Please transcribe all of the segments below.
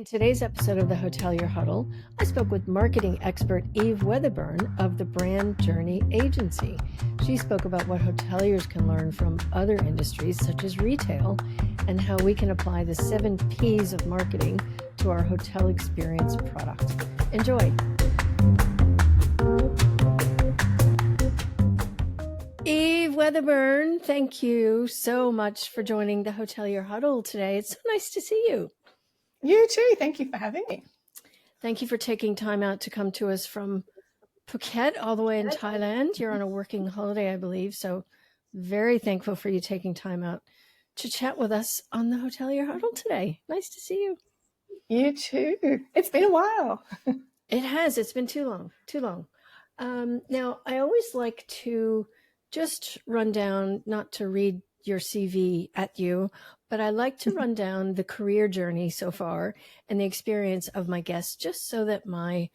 In today's episode of the Hotelier Huddle, I spoke with marketing expert Eve Weatherburn of the Brand Journey Agency. She spoke about what hoteliers can learn from other industries such as retail and how we can apply the 7 Ps of marketing to our hotel experience product. Enjoy. Eve Weatherburn, thank you so much for joining the Hotelier Huddle today. It's so nice to see you. You too. Thank you for having me. Thank you for taking time out to come to us from Phuket all the way in Thailand. You're on a working holiday, I believe. So very thankful for you taking time out to chat with us on the Hotelier Huddle today. Nice to see you. You too. It's been a while. It has. It's been too long. Now, I always like to just run down, not to read your CV at you, but I like to run down the career journey so far and the experience of my guests, just so that my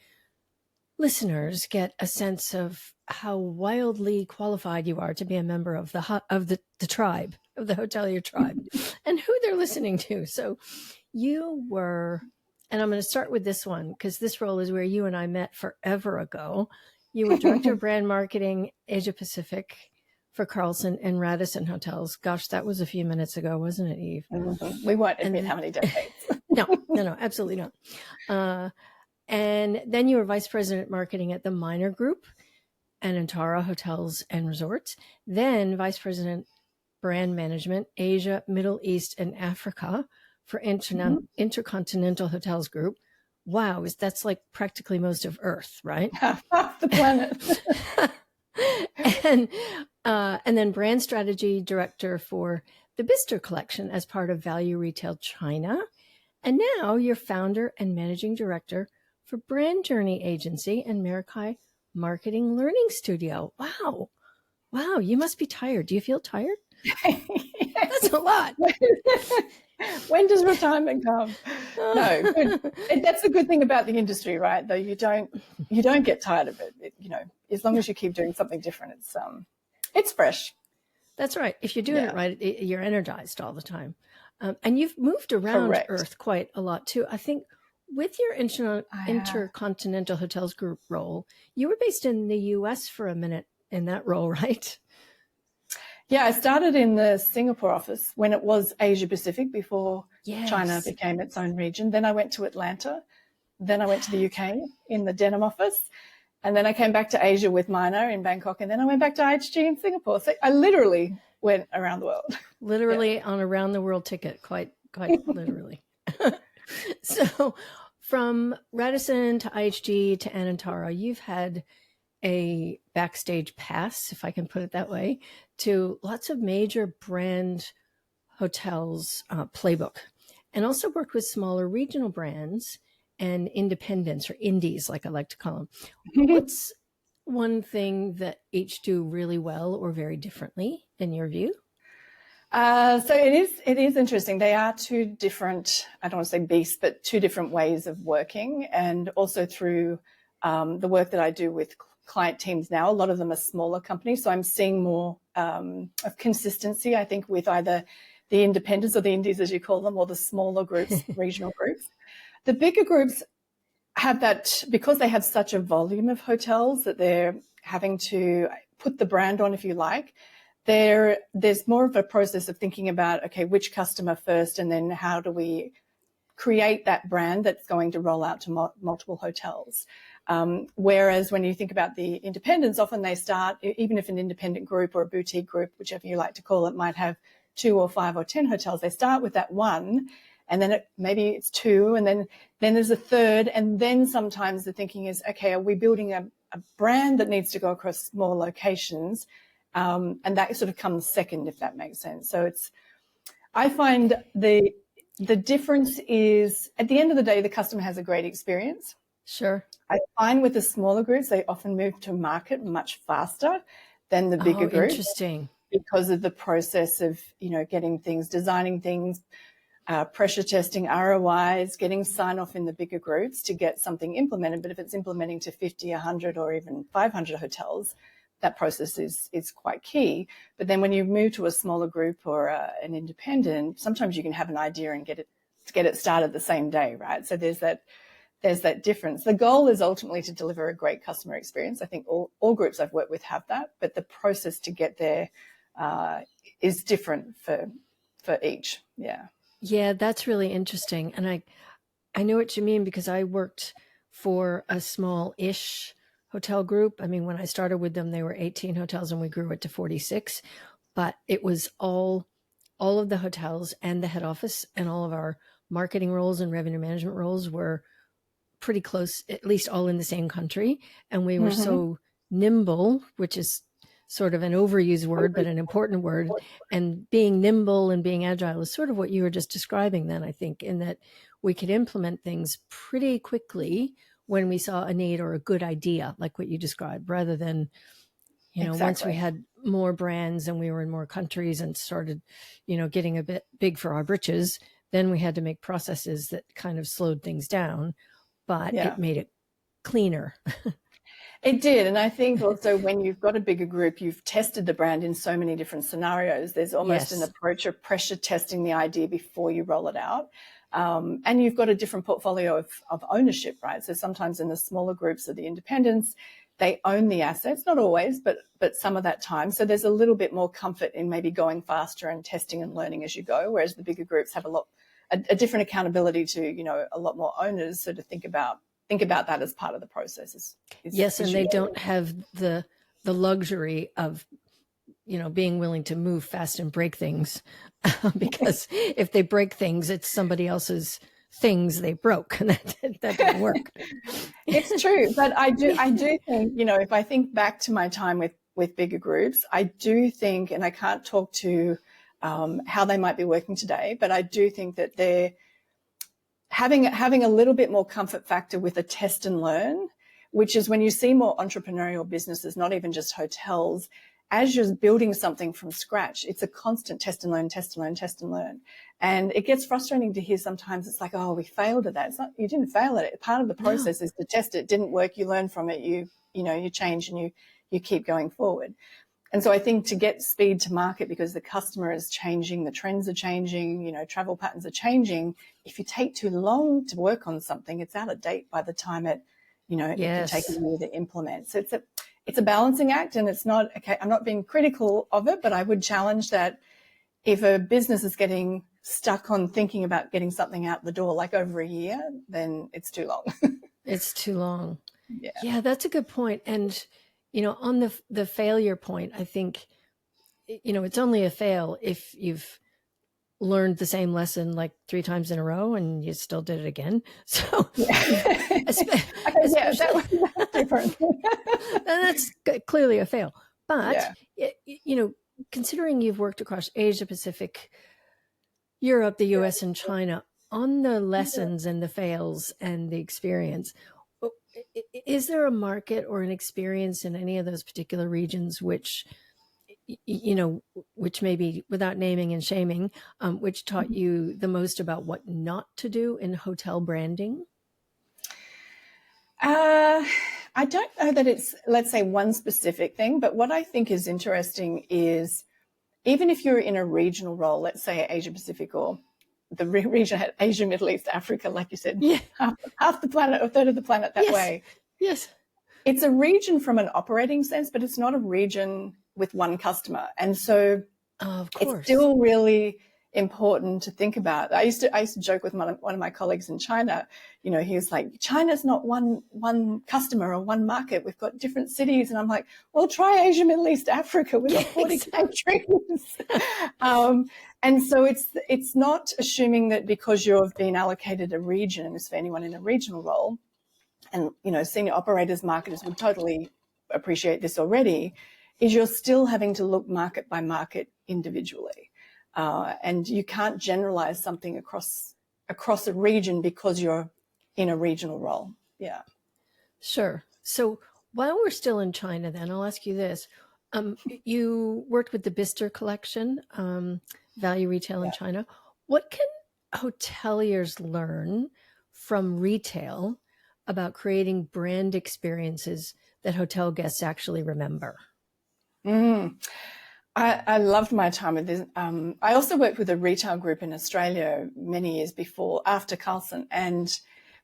listeners get a sense of how wildly qualified you are to be a member of the tribe, of the Hotelier tribe, and who they're listening to. So you were, and I'm going to start with this one because this role is where you and I met forever ago. You were Director of Brand Marketing, Asia Pacific, for Carlson and Radisson hotels. Gosh, that was a few minutes ago, wasn't it, Eve? Mm-hmm. We won't admit how many decades. No, absolutely not. And then you were Vice President Marketing at the Minor Group, Anantara Hotels and Resorts. Then Vice President Brand Management, Asia, Middle East, and Africa for Intercontinental Hotels Group. Wow, that's like practically most of Earth, right? Half the planet. And then brand strategy director for the Bister collection as part of Value Retail China. And now you're founder and managing director for Brand Journey Agency and Marikai Marketing Learning Studio. Wow. You must be tired. Do you feel tired? That's a lot. When does retirement come? No, good. That's the good thing about the industry, right? Though you don't get tired of it. As long as you keep doing something different, it's fresh. That's right. If you're doing it right, you're energized all the time. And you've moved around Earth quite a lot too. I think with your Intercontinental Hotels Group role, you were based in the U.S. for a minute in that role, right? Yeah, I started in the Singapore office when it was Asia Pacific before China became its own region. Then I went to Atlanta. Then I went to the UK in the Denham office. And then I came back to Asia with Minor in Bangkok. And then I went back to IHG in Singapore. So I literally went around the world. Literally on a round the world ticket, quite literally. So from Radisson to IHG to Anantara, you've had a backstage pass, if I can put it that way, to lots of major brand hotels playbook, and also worked with smaller regional brands and independents, or indies, like I like to call them. What's one thing that each do really well or very differently in your view? So it is interesting. They are two different, I don't want to say beasts, but two different ways of working. And also through the work that I do with client teams now, a lot of them are smaller companies. So I'm seeing more of consistency, I think, with either the independents or the indies, as you call them, or the smaller groups, regional groups. The bigger groups have that, because they have such a volume of hotels that they're having to put the brand on, if you like. There's more of a process of thinking about, okay, which customer first, and then how do we create that brand that's going to roll out to multiple hotels. Whereas when you think about the independents, often they start, even if an independent group or a boutique group, whichever you like to call it, might have 2 or 5 or 10 hotels. They start with that one, and then maybe it's 2, and then there's a third, and then sometimes the thinking is, okay, are we building a brand that needs to go across more locations? And that sort of comes second, if that makes sense. So I find the difference is, at the end of the day, the customer has a great experience. Sure. I find with the smaller groups, they often move to market much faster than the bigger groups. Interesting. Because of the process of, getting things, designing things, pressure testing, ROIs, getting sign off in the bigger groups to get something implemented. But if it's implementing to 50, 100 or even 500 hotels, that process is quite key. But then when you move to a smaller group or an independent, sometimes you can have an idea and get it get it started the same day, right? So there's that difference. The goal is ultimately to deliver a great customer experience. I think all groups I've worked with have that, but the process to get there is different for each. Yeah. Yeah, that's really interesting. And I know what you mean, because I worked for a small-ish hotel group. I mean, when I started with them, they were 18 hotels and we grew it to 46, but it was all of the hotels and the head office, and all of our marketing roles and revenue management roles were pretty close, at least all in the same country. And we were so nimble, which is sort of an overused word, but an important word. And being nimble and being agile is sort of what you were just describing then, I think, in that we could implement things pretty quickly when we saw a need or a good idea, like what you described, rather than, once we had more brands and we were in more countries and started, getting a bit big for our britches, then we had to make processes that kind of slowed things down, but it made it cleaner. It did. And I think also when you've got a bigger group, you've tested the brand in so many different scenarios. There's almost an approach of pressure testing the idea before you roll it out. And you've got a different portfolio of ownership, right? So sometimes in the smaller groups or the independents, they own the assets, not always, but some of that time. So there's a little bit more comfort in maybe going faster and testing and learning as you go, whereas the bigger groups have a different accountability to, a lot more owners. So to think about that as part of the process. Yes, and they don't have the luxury of, being willing to move fast and break things, because if they break things, it's somebody else's things they broke, and that didn't work. It's true, but I do think, if I think back to my time with bigger groups, I do think, and I can't talk to how they might be working today, but I do think that they're having a little bit more comfort factor with a test and learn, which is when you see more entrepreneurial businesses, not even just hotels, as you're building something from scratch, it's a constant test and learn, test and learn, test and learn. And it gets frustrating to hear sometimes. It's like, oh, we failed at that. It's not, you didn't fail at it. Part of the process is to test it. Didn't work. You learn from it. You change and you keep going forward. And so I think to get speed to market, because the customer is changing, the trends are changing, travel patterns are changing. If you take too long to work on something, it's out of date by the time it can take a year to implement. So it's a balancing act, and it's not, okay, I'm not being critical of it, but I would challenge that if a business is getting stuck on thinking about getting something out the door like over a year, then it's too long. It's too long. Yeah, that's a good point. And, on the failure point, I think, it's only a fail if you've learned the same lesson like 3 times in a row and you still did it again. So that's different. And that's clearly a fail. But, considering you've worked across Asia Pacific, Europe, the US, and China, on the lessons and the fails and the experience, is there a market or an experience in any of those particular regions which maybe, without naming and shaming, which taught you the most about what not to do in hotel branding? I don't know that it's, let's say, one specific thing, but what I think is interesting is even if you're in a regional role, let's say Asia Pacific or the region had Asia, Middle East, Africa, like you said, half the planet or a third of the planet that way. Yes. It's a region from an operating sense, but it's not a region with one customer. And so it's still really important to think about. I used to joke with one of my colleagues in China. He was like, China's not one customer or one market. We've got different cities. And I'm like, well, try Asia, Middle East, Africa. We've got 40 countries. And so it's not assuming that because you've been allocated a region, and it's for anyone in a regional role, and, senior operators, marketers would totally appreciate this already, is you're still having to look market by market individually. And you can't generalize something across a region because you're in a regional role. Yeah. Sure. So while we're still in China, then I'll ask you this. You worked with the Bister collection, value retail in China. What can hoteliers learn from retail about creating brand experiences that hotel guests actually remember? I loved my time with this. I also worked with a retail group in Australia many years before, after Carlson. And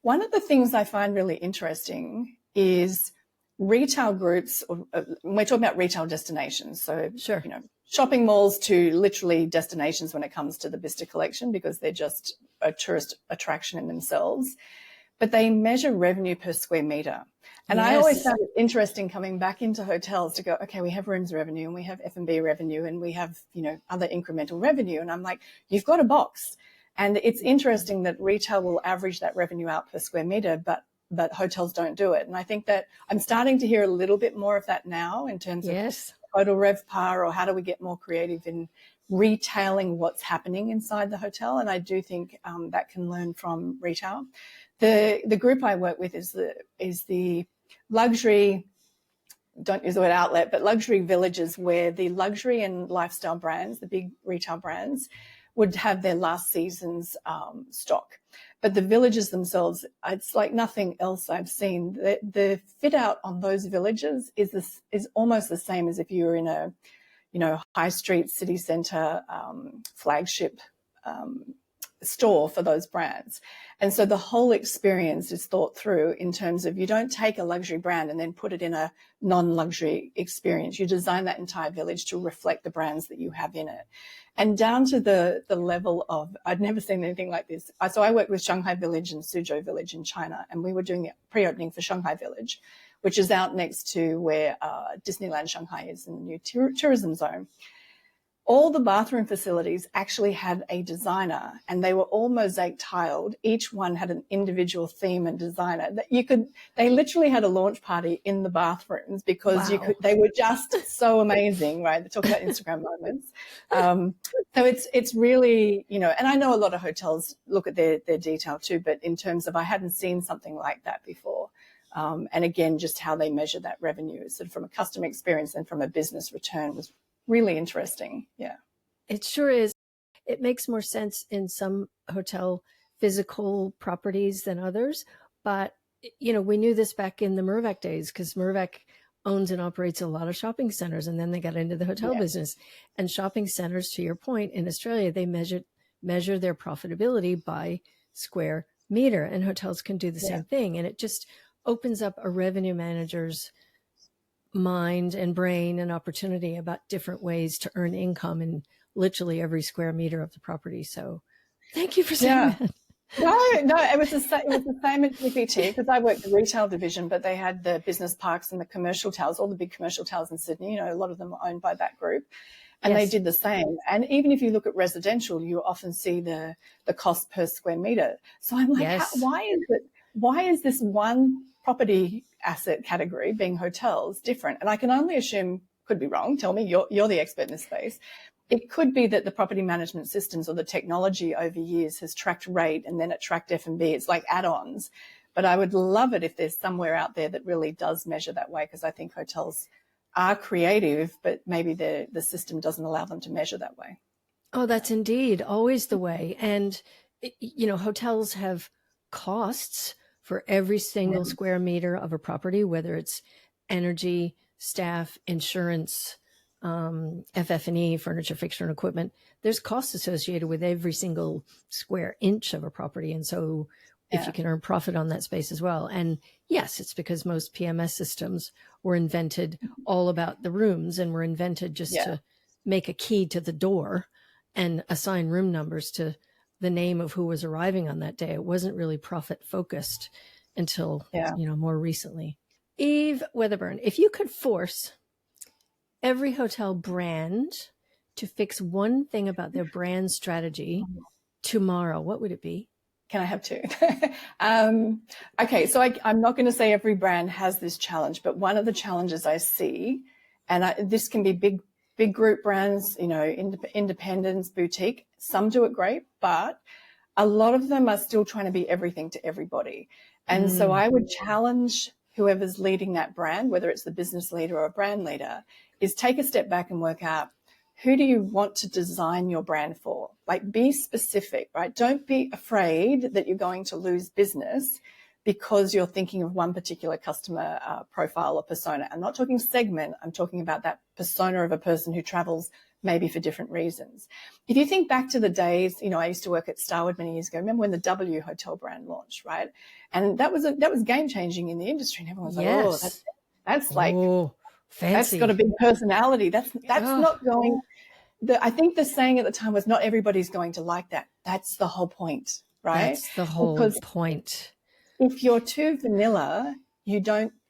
one of the things I find really interesting is retail groups, we're talking about retail destinations. So, Sure. shopping malls to literally destinations when it comes to the Bicester collection, because they're just a tourist attraction in themselves. But they measure revenue per square meter. And I always Yes. found it interesting coming back into hotels to go, okay, we have rooms revenue and we have F&B revenue and we have, other incremental revenue. And I'm like, you've got a box. And it's interesting that retail will average that revenue out per square meter, but hotels don't do it. And I think that I'm starting to hear a little bit more of that now in terms of Yes. total RevPAR, or how do we get more creative in retailing what's happening inside the hotel. And I do think that can learn from retail. The group I work with is the luxury, don't use the word outlet, but luxury villages, where the luxury and lifestyle brands, the big retail brands, would have their last season's stock. But the villages themselves, it's like nothing else I've seen. The fit out on those villages is almost the same as if you were in a, high street city centre flagship store for those brands. And so the whole experience is thought through in terms of, you don't take a luxury brand and then put it in a non-luxury experience. You design that entire village to reflect the brands that you have in it. And down to the level of, I'd never seen anything like this. So I worked with Shanghai Village and Suzhou Village in China, and we were doing the pre-opening for Shanghai Village, which is out next to where Disneyland Shanghai is in the new tourism zone. All the bathroom facilities actually had a designer, and they were all mosaic tiled. Each one had an individual theme and designer. They literally had a launch party in the bathrooms, because Wow. they were just so amazing, right? They talk about Instagram moments. So it's really, and I know a lot of hotels look at their detail too, but in terms of, I hadn't seen something like that before. And again, just how they measure that revenue, sort of from a customer experience and from a business return, was really interesting. Yeah. It sure is. It makes more sense in some hotel physical properties than others. But, we knew this back in the Mirvac days, because Mirvac owns and operates a lot of shopping centers, and then they got into the hotel business. And shopping centers, to your point, in Australia, they measure their profitability by square meter, and hotels can do the same thing. And it just opens up a revenue manager's mind and brain and opportunity about different ways to earn income in literally every square meter of the property. So thank you for saying that. No, it was the same at GPT, because I worked the retail division, but they had the business parks and the commercial towers, all the big commercial towers in Sydney. A lot of them are owned by that group, and they did the same. And even if you look at residential, you often see the cost per square meter. So I'm like, why is this one property asset category, being hotels, different? And I can only assume, could be wrong, tell me, you're the expert in this space. It could be that the property management systems or the technology over years has tracked rate, and then it tracked F&B. It's like add-ons. But I would love it if there's somewhere out there that really does measure that way, because I think hotels are creative, but maybe the system doesn't allow them to measure that way. Oh, that's indeed always the way. And, hotels have costs for every single square meter of a property, whether it's energy, staff, insurance, FF&E, furniture, fixture, and equipment. There's costs associated with every single square inch of a property. And so if you can earn profit on that space as well. And yes, it's because most PMS systems were invented all about the rooms, and were invented just to make a key to the door and assign room numbers to the name of who was arriving on that day. It wasn't really profit focused until, more recently. Eve Weatherburn, if you could force every hotel brand to fix one thing about their brand strategy tomorrow, what would it be? Can I have two? Okay, so I'm not going to say every brand has this challenge, but one of the challenges I see, and this can be big group brands, independents, boutique. Some do it great, but a lot of them are still trying to be everything to everybody. And so I would challenge whoever's leading that brand, whether it's the business leader or a brand leader, is take a step back and work out, who do you want to design your brand for? Like, be specific, right? Don't be afraid that you're going to lose business, because you're thinking of one particular customer profile or persona. I'm not talking segment. I'm talking about that persona of a person who travels maybe for different reasons. If you think back to the days, I used to work at Starwood many years ago. Remember when the W hotel brand launched, right? And that was game changing in the industry. And everyone was like, oh, that's like, fancy. That's got a big personality. That's not going. I think the saying at the time was, not everybody's going to like that. That's the whole point, right? That's the whole point. If you're too vanilla, you're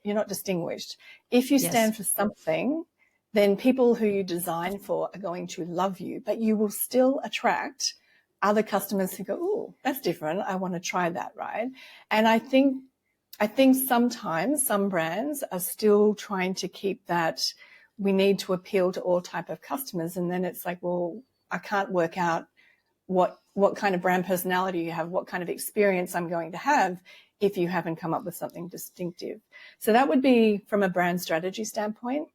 not distinguished. If you stand for something, then people who you design for are going to love you, but you will still attract other customers who go, oh, that's different. I want to try that, right? And I think sometimes some brands are still trying to keep that, we need to appeal to all type of customers. And then it's like, well, I can't work out what kind of brand personality you have, what kind of experience I'm going to have if you haven't come up with something distinctive. So that would be from a brand strategy standpoint.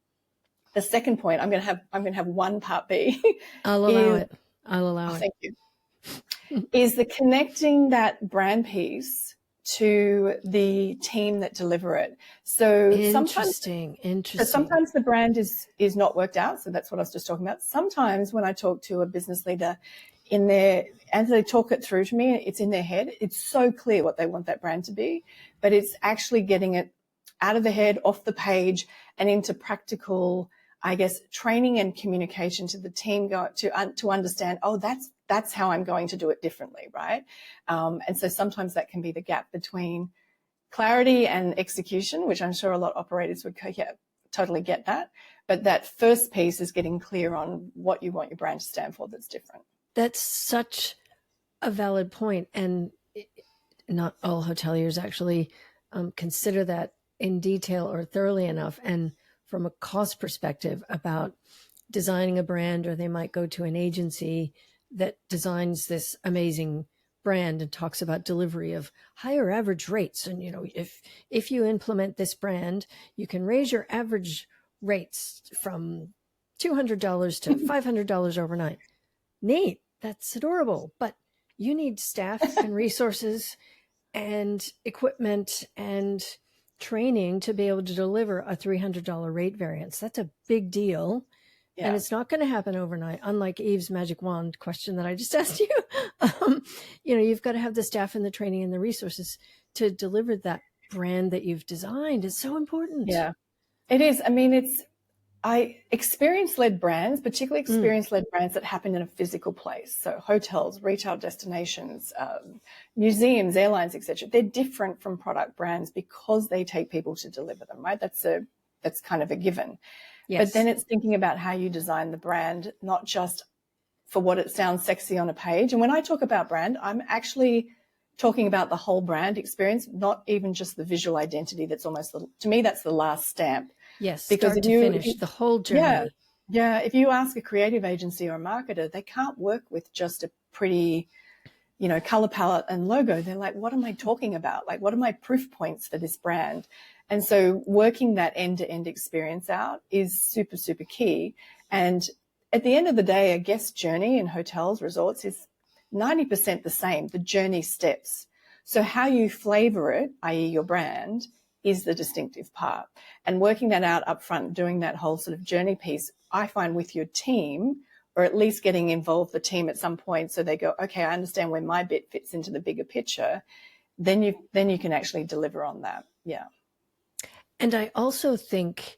The second point, I'm going to have one part B. I'll allow it. Thank you. Is the connecting that brand piece to the team that deliver it. So sometimes the brand is not worked out. So that's what I was just talking about. Sometimes when I talk to a business leader as they talk it through to me, it's in their head. It's so clear what they want that brand to be, but it's actually getting it out of the head, off the page, and into practical, I guess, training and communication to the team to understand, oh, that's how I'm going to do it differently, right? And so sometimes that can be the gap between clarity and execution, which I'm sure a lot of operators would totally get that. But that first piece is getting clear on what you want your brand to stand for that's different. That's such a valid point. And not all hoteliers actually consider that in detail or thoroughly enough. And from a cost perspective about designing a brand, or they might go to an agency that designs this amazing brand and talks about delivery of higher average rates. And, if you implement this brand, you can raise your average rates from $200 to $500 overnight. Neat. That's adorable. But you need staff and resources and equipment and training to be able to deliver a $300 rate variance. That's a big deal. Yeah. And it's not going to happen overnight, unlike Eve's magic wand question that I just asked you. You've got to have the staff and the training and the resources to deliver that brand that you've designed. It's so important. Yeah, it is. I mean, experience-led brands, particularly experience-led brands that happen in a physical place. So hotels, retail destinations, museums, airlines, etc. They're different from product brands because they take people to deliver them, right? That's kind of a given. Yes. But then it's thinking about how you design the brand, not just for what it sounds sexy on a page. And when I talk about brand, I'm actually talking about the whole brand experience, not even just the visual identity. That's almost, to me, that's the last stamp. Yes, because start to finish, the whole journey. Yeah. If you ask a creative agency or a marketer, they can't work with just a pretty, color palette and logo. They're like, what am I talking about? Like, what are my proof points for this brand? And so working that end-to-end experience out is super, super key. And at the end of the day, a guest journey in hotels, resorts is 90% the same, the journey steps. So how you flavor it, i.e. your brand, is the distinctive part. And working that out up front, doing that whole sort of journey piece, I find with your team, or at least getting involved the team at some point so they go, okay, I understand where my bit fits into the bigger picture, then you can actually deliver on that. Yeah. And I also think,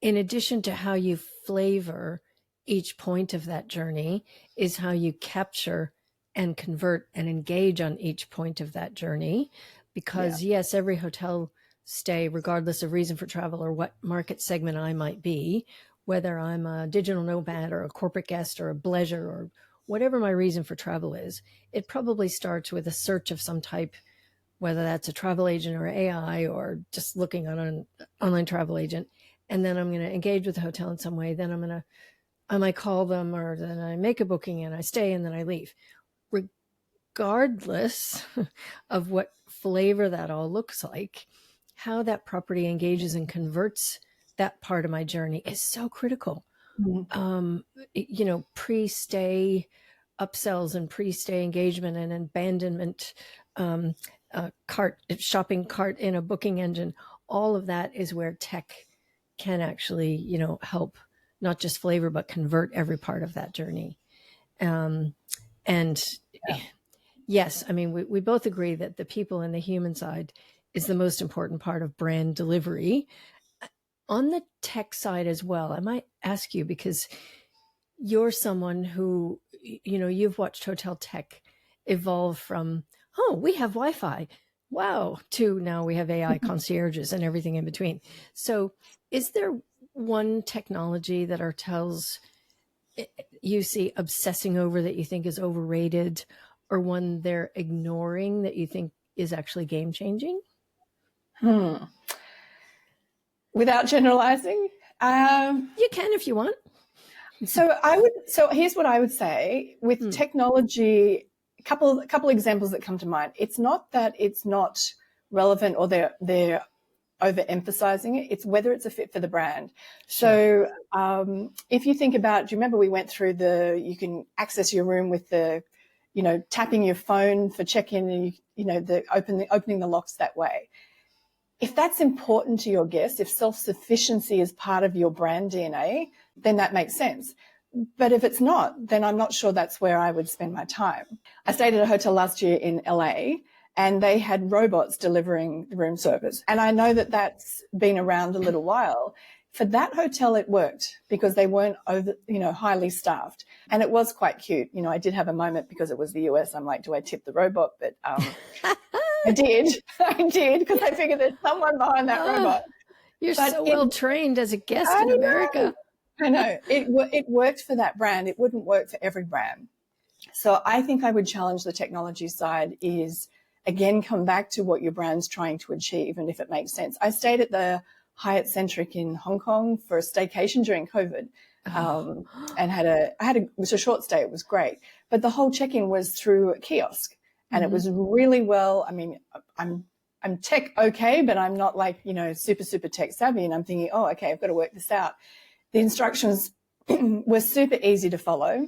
in addition to how you flavor each point of that journey, is how you capture and convert and engage on each point of that journey. Because yes, every hotel stay, regardless of reason for travel or what market segment I might be, whether I'm a digital nomad or a corporate guest or a bleisure or whatever my reason for travel is, it probably starts with a search of some type, whether that's a travel agent or AI or just looking on an online travel agent. And then I'm going to engage with the hotel in some way. Then I might call them, or then I make a booking and I stay and then I leave. Regardless of what flavor that all looks like, how that property engages and converts that part of my journey is so critical. Mm-hmm. Pre-stay upsells and pre-stay engagement and abandonment shopping cart in a booking engine. All of that is where tech can actually, help not just flavor, but convert every part of that journey. And yes, I mean, we both agree that the people and the human side is the most important part of brand delivery. On the tech side as well, I might ask you, because you're someone who, you've watched hotel tech evolve from, oh, we have Wi-Fi, wow, to now we have AI concierges and everything in between. So is there one technology that our hotels you see obsessing over that you think is overrated, or one they're ignoring that you think is actually game changing? Without generalizing, You can if you want. So here's what I would say with technology. A couple examples that come to mind. It's not that it's not relevant or they're overemphasizing it. It's whether it's a fit for the brand. Sure. So if you think about, do you remember we went through you can access your room with the, tapping your phone for check-in and, the opening the locks that way. If that's important to your guests, if self-sufficiency is part of your brand DNA, then that makes sense. But if it's not, then I'm not sure that's where I would spend my time. I stayed at a hotel last year in LA, and they had robots delivering the room service. And I know that that's been around a little while. For that hotel, it worked because they weren't highly staffed. And it was quite cute. I did have a moment because it was the US. I'm like, do I tip the robot? But I did, because I figured there's someone behind that robot. You're so well trained as a guest in America. I know. It worked for that brand. It wouldn't work for every brand. So I think I would challenge the technology side is, again, come back to what your brand's trying to achieve and if it makes sense. I stayed at the Hyatt Centric in Hong Kong for a staycation during COVID, and it was a short stay. It was great. But the whole check-in was through a kiosk, and it was really well. I mean, I'm tech okay, but I'm not like, super, super tech savvy. And I'm thinking, oh, okay, I've got to work this out. The instructions were super easy to follow.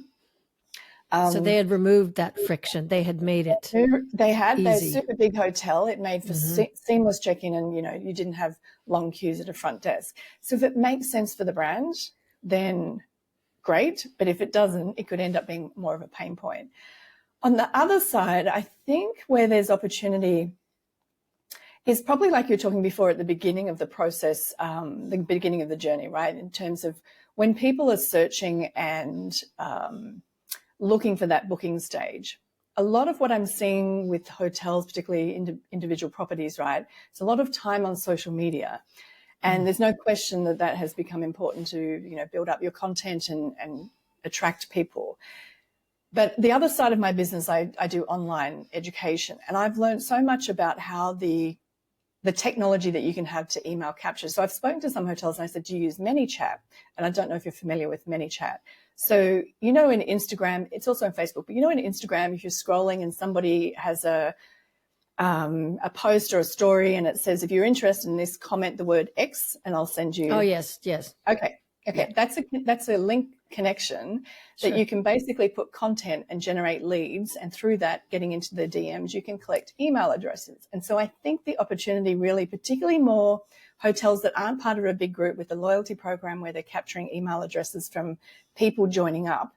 So they had removed that friction. They had made it They had easy. They're a super big hotel. It made for seamless check-in, and, you didn't have long queues at a front desk. So if it makes sense for the brand, then great. But if it doesn't, it could end up being more of a pain point. On the other side, I think where there's opportunity is probably like you were talking before at the beginning of the process, the beginning of the journey, right? In terms of when people are searching and looking for that booking stage. A lot of what I'm seeing with hotels, particularly individual properties, right? It's a lot of time on social media. And there's no question that has become important to, build up your content and attract people. But the other side of my business, I do online education. And I've learned so much about how the technology that you can have to email capture. So I've spoken to some hotels and I said, do you use ManyChat? And I don't know if you're familiar with ManyChat. So, in Instagram, it's also on Facebook, but in Instagram, if you're scrolling and somebody has a post or a story and it says, if you're interested in this, comment the word X and I'll send you. Oh, yes. Okay. Yeah. That's a link connection that you can basically put content and generate leads. And through that, getting into the DMs, you can collect email addresses. And so I think the opportunity really, particularly more hotels that aren't part of a big group with a loyalty program where they're capturing email addresses from people joining up,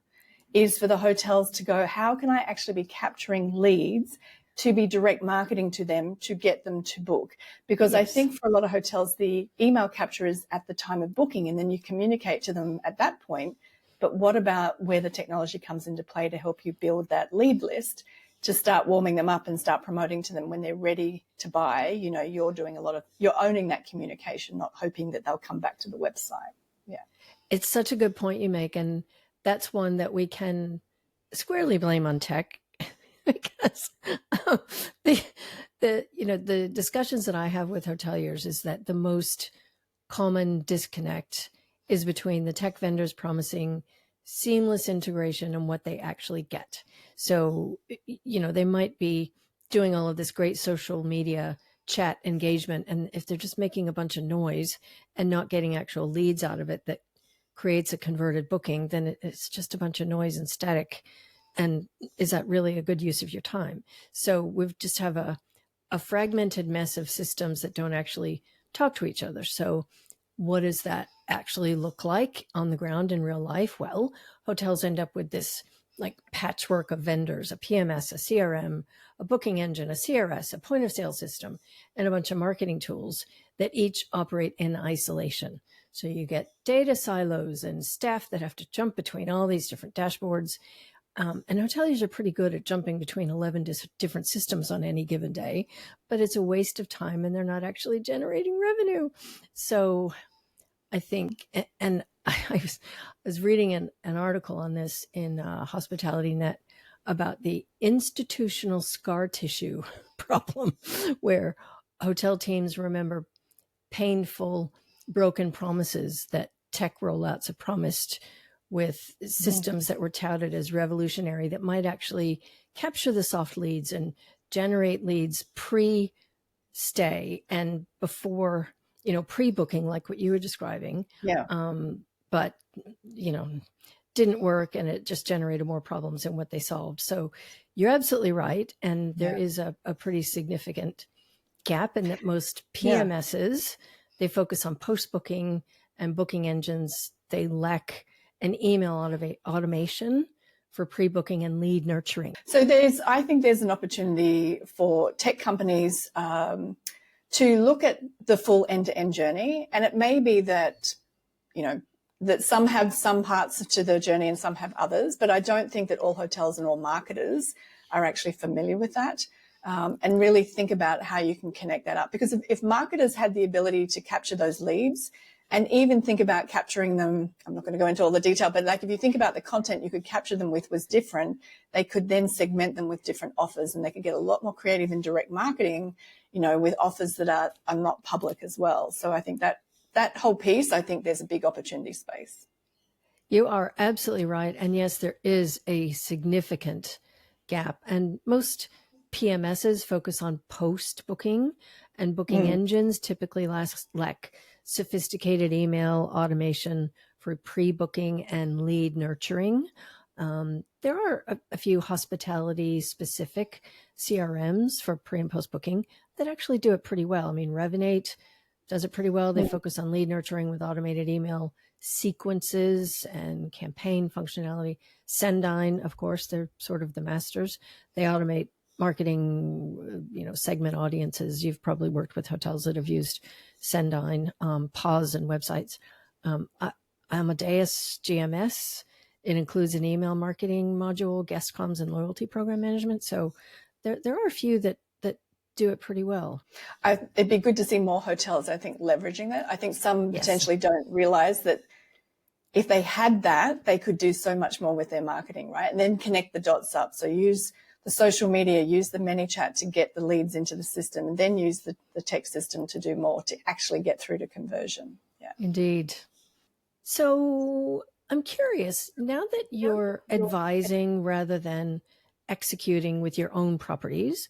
is for the hotels to go, how can I actually be capturing leads to be direct marketing to them to get them to book? Because I think for a lot of hotels, the email capture is at the time of booking and then you communicate to them at that point. But what about where the technology comes into play to help you build that lead list to start warming them up and start promoting to them when they're ready to buy? You're owning that communication, not hoping that they'll come back to the website. Yeah. It's such a good point you make. And that's one that we can squarely blame on tech. Because the discussions that I have with hoteliers is that the most common disconnect is between the tech vendors promising seamless integration and what they actually get. So, they might be doing all of this great social media chat engagement, and if they're just making a bunch of noise and not getting actual leads out of it that creates a converted booking, then it's just a bunch of noise and static. And is that really a good use of your time? So we just have a a fragmented mess of systems that don't actually talk to each other. So what does that actually look like on the ground in real life? Well, hotels end up with this like patchwork of vendors, a PMS, a CRM, a booking engine, a CRS, a point of sale system, and a bunch of marketing tools that each operate in isolation. So you get data silos and staff that have to jump between all these different dashboards. And hoteliers are pretty good at jumping between 11 different systems on any given day, but it's a waste of time and they're not actually generating revenue. So I think, and I was reading an article on this in Hospitality Net about the institutional scar tissue problem, where hotel teams remember painful, broken promises that tech rollouts have promised with systems that were touted as revolutionary that might actually capture the soft leads and generate leads pre-stay and before, pre-booking, like what you were describing. Yeah. But, didn't work and it just generated more problems than what they solved. So you're absolutely right. And there is a pretty significant gap in that most PMSs, they focus on post-booking and booking engines. They lack an email automation for pre-booking and lead nurturing. So I think there's an opportunity for tech companies to look at the full end-to-end journey. And it may be that, that some have some parts to the journey and some have others, but I don't think that all hotels and all marketers are actually familiar with that. And really think about how you can connect that up. Because if marketers had the ability to capture those leads and even think about capturing them, I'm not going to go into all the detail, but like if you think about the content you could capture them with was different, they could then segment them with different offers and they could get a lot more creative in direct marketing, with offers that are not public as well. So I think that whole piece, I think there's a big opportunity space. You are absolutely right. And yes, there is a significant gap. And most PMSs focus on post-booking, and booking engines typically lack sophisticated email automation for pre-booking and lead nurturing. There are a few hospitality-specific CRMs for pre- and post-booking that actually do it pretty well. I mean, Revenate does it pretty well. They focus on lead nurturing with automated email sequences and campaign functionality. Sendine, of course, they're sort of the masters. They automate marketing, segment audiences. You've probably worked with hotels that have used Sendine, POS and websites. Amadeus GMS, it includes an email marketing module, guest comms, and loyalty program management. So there are a few that do it pretty well. It'd be good to see more hotels, I think, leveraging that. I think some potentially don't realize that if they had that, they could do so much more with their marketing, right? And then connect the dots up. So use the social media, use the ManyChat to get the leads into the system, and then use the tech system to do more to actually get through to conversion. Yeah. Indeed. So I'm curious, now that you're advising rather than executing with your own properties,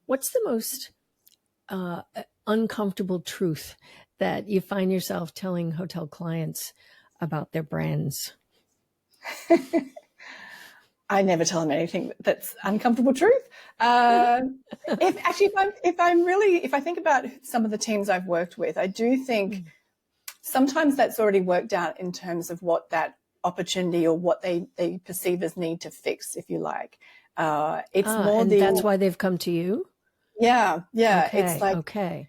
what's the most uncomfortable truth that you find yourself telling hotel clients about their brands? I never tell them anything that's uncomfortable truth. If I think about some of the teams I've worked with, I do think sometimes that's already worked out in terms of what that opportunity or what they perceive as need to fix, if you like. It's more that's why they've come to you? Yeah. Okay, it's like,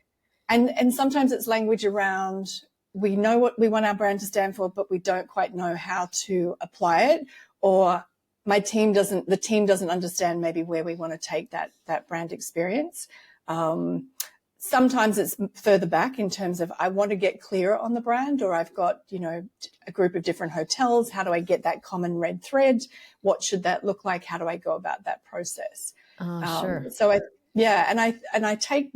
and sometimes it's language around, we know what we want our brand to stand for, but we don't quite know how to apply it, or the team doesn't understand maybe where we want to take that brand experience. Sometimes it's further back in terms of, I want to get clearer on the brand, or I've got, a group of different hotels. How do I get that common red thread? What should that look like? How do I go about that process? Sure. So I take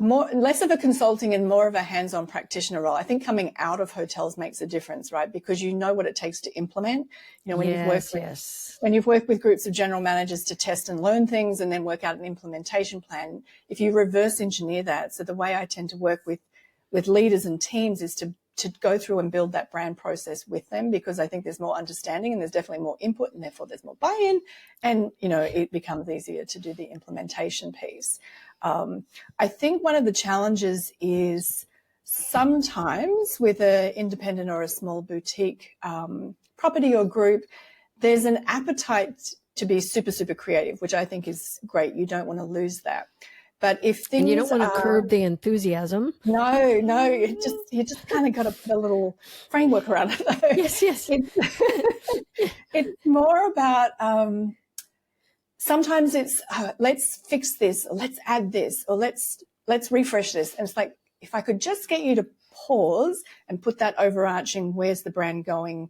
less of a consulting and more of a hands-on practitioner role. I think coming out of hotels makes a difference, right? Because you know what it takes to implement. When you've worked with groups of general managers to test and learn things and then work out an implementation plan, if you reverse engineer that. So the way I tend to work with leaders and teams is to to go through and build that brand process with them, because I think there's more understanding and there's definitely more input, and therefore there's more buy-in, and, you know, it becomes easier to do the implementation piece. I think one of the challenges is sometimes with an independent or a small boutique property or group, there's an appetite to be super, super creative, which I think is great. You don't want to lose that. But if things and you don't want to curb the enthusiasm. No, you just kind of got to put a little framework around it, though. Yes. It's more about sometimes it's let's fix this, or let's add this, or let's refresh this. And it's like, if I could just get you to pause and put that overarching, where's the brand going?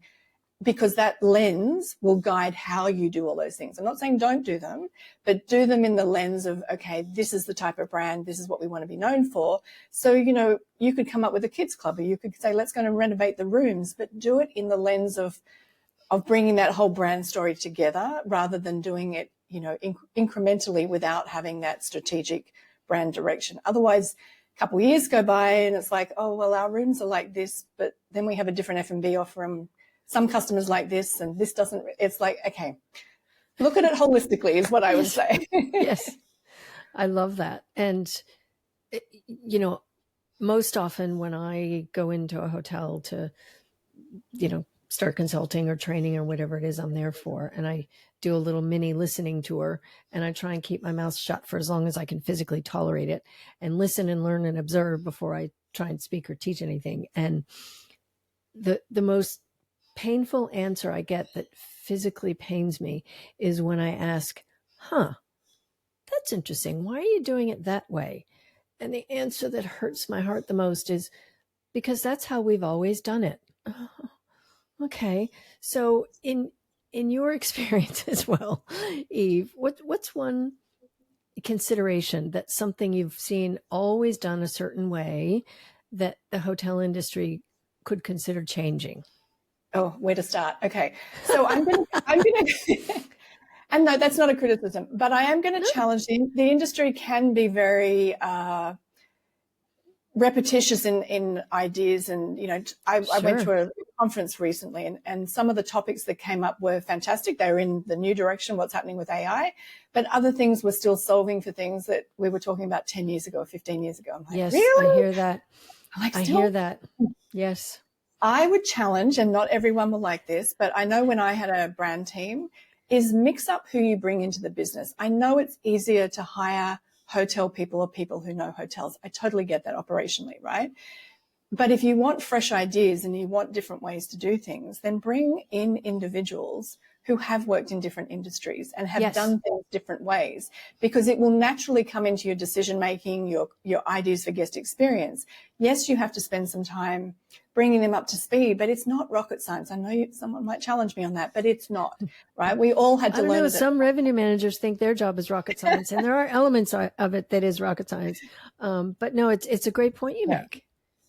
Because that lens will guide how you do all those things. I'm not saying don't do them, but do them in the lens of, okay, this is the type of brand, this is what we want to be known for. So, you know, you could come up with a kids club, or you could say, let's go and renovate the rooms, but do it in the lens of bringing that whole brand story together, rather than doing it, you know, incrementally without having that strategic brand direction. Otherwise, a couple of years go by and it's like, oh, well, our rooms are like this, but then we have a different F&B offer, and some customers like this, and this doesn't. It's like, okay, look at it holistically is what I would say. Yes, I love that. And, you know, most often when I go into a hotel to, you know, start consulting or training or whatever it is I'm there for, and I do a little mini listening tour, and I try and keep my mouth shut for as long as I can physically tolerate it, and listen and learn and observe before I try and speak or teach anything. And the most painful answer I get that physically pains me is when I ask, that's interesting. Why are you doing it that way? And the answer that hurts my heart the most is, because that's how we've always done it. Oh, okay. So in your experience as well, Eve, what's one consideration that something you've seen always done a certain way that the hotel industry could consider changing? Oh, where to start? Okay, so I'm gonna, and no, that's not a criticism, but I am going to challenge the industry can be very repetitious in ideas, and, you know, I went to a conference recently, and some of the topics that came up were fantastic. They were in the new direction, what's happening with AI, but other things were still solving for things that we were talking about 10 years ago or 15 years ago. I'm like, yes, really? I hear that. Like, I hear that. Yes. I would challenge, and not everyone will like this, but I know when I had a brand team, is mix up who you bring into the business. I know it's easier to hire hotel people or people who know hotels. I totally get that operationally, right? But if you want fresh ideas and you want different ways to do things, then bring in individuals who have worked in different industries and have done things different ways, because it will naturally come into your decision making, your ideas for guest experience. Yes, you have to spend some time bringing them up to speed, but it's not rocket science. I know someone might challenge me on that, but it's not, right? We all had to learn. Some revenue managers think their job is rocket science, and there are elements of it that is rocket science. But no, it's a great point you make.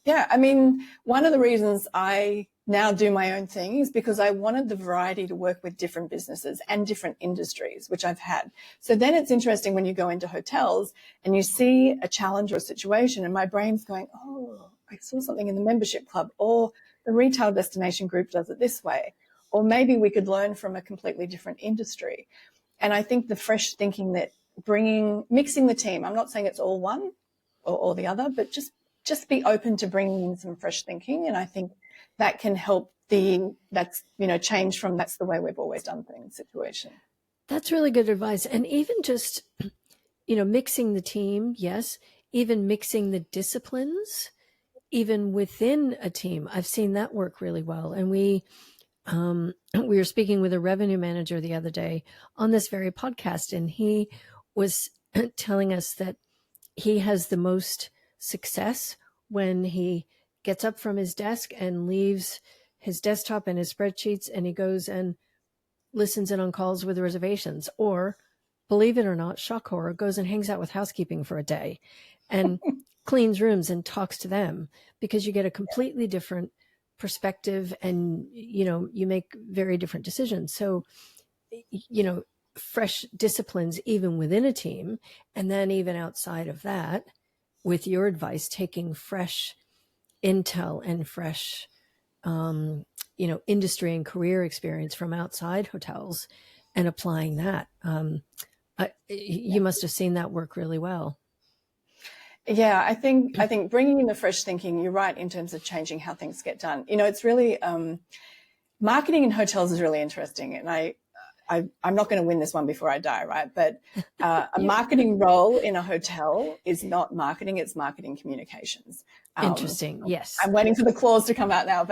Yeah, I mean, one of the reasons I now do my own thing is because I wanted the variety to work with different businesses and different industries, which I've had. So then it's interesting when you go into hotels and you see a challenge or a situation, and my brain's going, oh, I saw something in the membership club, or the retail destination group does it this way, or maybe we could learn from a completely different industry. And I think the fresh thinking that mixing the team, I'm not saying it's all one or the other, but just be open to bringing in some fresh thinking. And I think that can help change from that's the way we've always done things situation. That's really good advice. And even just, mixing the team, yes, even mixing the disciplines, even within a team, I've seen that work really well. And we were speaking with a revenue manager the other day on this very podcast, and he was telling us that he has the most success when he gets up from his desk and leaves his desktop and his spreadsheets, and he goes and listens in on calls with reservations, or, believe it or not, shock horror, goes and hangs out with housekeeping for a day and cleans rooms and talks to them, because you get a completely different perspective, and, you make very different decisions. So, fresh disciplines even within a team, and then even outside of that, with your advice, taking fresh intel and fresh, industry and career experience from outside hotels and applying that. You must have seen that work really well. Yeah, I think bringing in the fresh thinking, you're right in terms of changing how things get done. It's really marketing in hotels is really interesting, and I'm not going to win this one before I die, right? But a marketing role in a hotel is not marketing; it's marketing communications. Interesting. Yes, I'm waiting for the clause to come out now.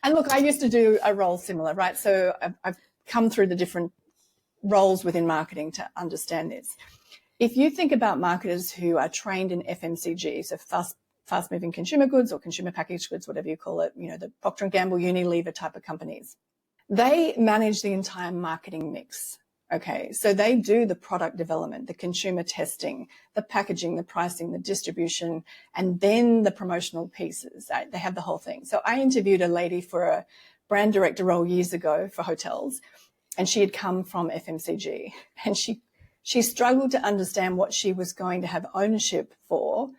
And look, I used to do a role similar, right? So I've come through the different roles within marketing to understand this. If you think about marketers who are trained in FMCG, so fast-moving consumer goods or consumer packaged goods, whatever you call it, the Procter & Gamble, Unilever type of companies, they manage the entire marketing mix. Okay, so they do the product development, the consumer testing, the packaging, the pricing, the distribution, and then the promotional pieces. They have the whole thing. So I interviewed a lady for a brand director role years ago for hotels, and she had come from FMCG, and she struggled to understand what she was going to have ownership for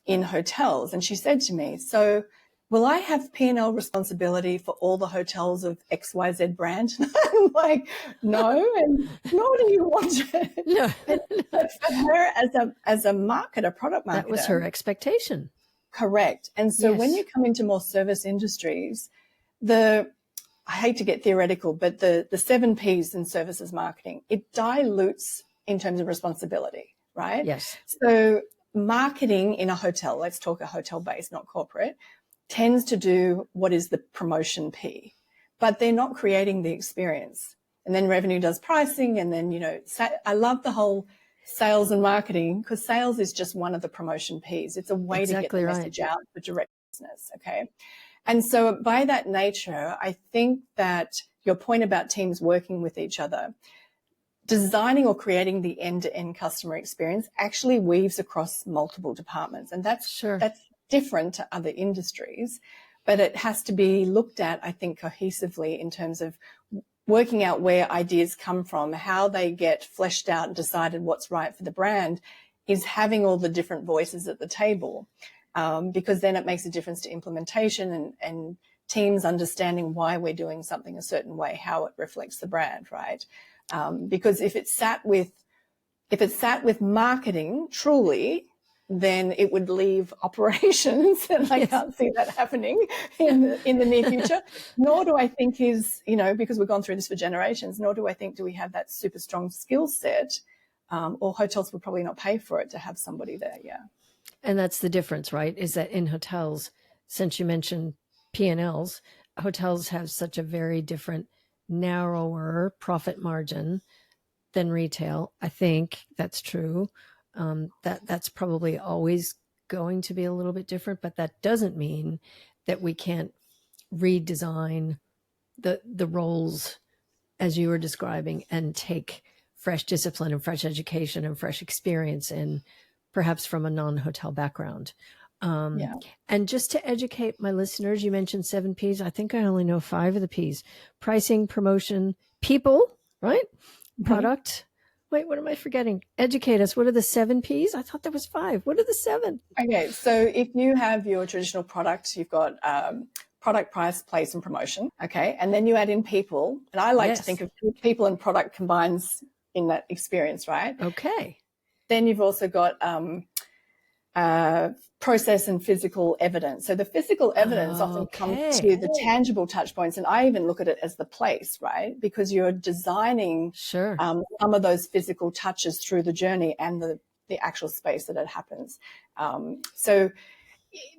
in hotels. And she said to me, so will I have P&L responsibility for all the hotels of XYZ brand? I'm like, no, and nor do you want it. No. But for her as a marketer, product marketer. That was her expectation. Correct. And so when you come into more service industries, I hate to get theoretical, but the 7 Ps in services marketing, it dilutes in terms of responsibility, right? Yes. So marketing in a hotel, let's talk a hotel base, not corporate, tends to do what is the promotion P, but they're not creating the experience. And then revenue does pricing. And then, I love the whole sales and marketing, because sales is just one of the promotion Ps. It's a way to get the message out for direct business. Okay. And so by that nature, I think that your point about teams working with each other, designing or creating the end-to-end customer experience actually weaves across multiple departments. And that's different to other industries, but it has to be looked at, I think, cohesively in terms of working out where ideas come from, how they get fleshed out and decided what's right for the brand, is having all the different voices at the table. Because then it makes a difference to implementation and teams understanding why we're doing something a certain way, how it reflects the brand, right? Because if it's sat with marketing truly, then it would leave operations, and I can't see that happening in the near future. Nor do I think because we've gone through this for generations, nor do I think do we have that super strong skill set, or hotels would probably not pay for it to have somebody there. Yeah. And that's the difference, right? Is that in hotels, since you mentioned P&Ls, hotels have such a very different, narrower profit margin than retail. I think that's true. That's probably always going to be a little bit different, but that doesn't mean that we can't redesign the roles as you were describing and take fresh discipline and fresh education and fresh experience in, perhaps from a non-hotel background. And just to educate my listeners, you mentioned 7 Ps. I think I only know 5 of the Ps: pricing, promotion, people, right? Mm-hmm. Product. Wait, what am I forgetting? Educate us. What are the 7 Ps? I thought there was 5. What are the 7? Okay, so if you have your traditional product, you've got product, price, place, and promotion. Okay, and then you add in people. And I like to think of people and product combines in that experience, right? Okay. Then you've also got process and physical evidence. So the physical evidence often comes to the tangible touch points, and I even look at it as the place, right? Because you're designing some of those physical touches through the journey and the actual space that it happens. So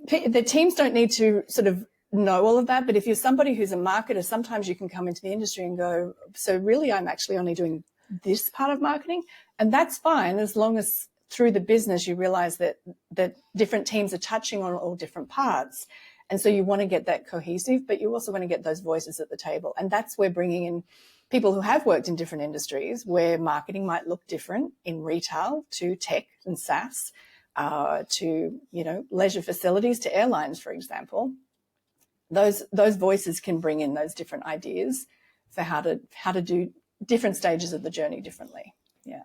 the teams don't need to sort of know all of that, but if you're somebody who's a marketer, sometimes you can come into the industry and go, so really I'm actually only doing this part of marketing, and that's fine as long as through the business you realize that different teams are touching on all different parts. And so you want to get that cohesive, but you also want to get those voices at the table. And that's where bringing in people who have worked in different industries where marketing might look different in retail to tech and SaaS, to, leisure facilities, to airlines, for example. Those voices can bring in those different ideas for how to do different stages of the journey differently. Yeah.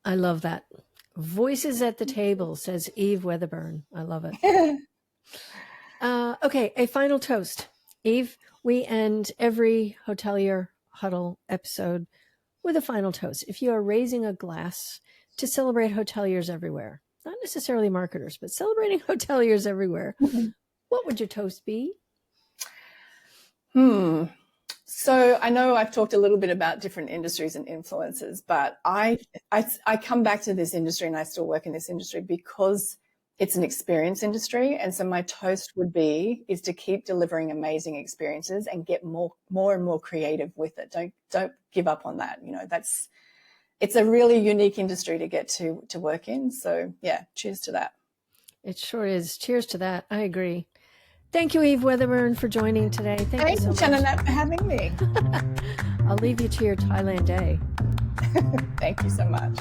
I love that. Voices at the table, says Eve Weatherburn. I love it. Okay, a final toast. Eve, we end every Hotelier Huddle episode with a final toast. If you are raising a glass to celebrate hoteliers everywhere, not necessarily marketers, but celebrating hoteliers everywhere, what would your toast be? So I know I've talked a little bit about different industries and influences, but I come back to this industry, and I still work in this industry because it's an experience industry. And so my toast would be is to keep delivering amazing experiences and get more and more creative with it. Don't give up on that. You know, it's a really unique industry to get to work in. So yeah, cheers to that. It sure is. Cheers to that. I agree. Thank you, Eve Weatherburn, for joining today. Thank you so much. Anantara, for having me. I'll leave you to your Thailand day. Thank you so much.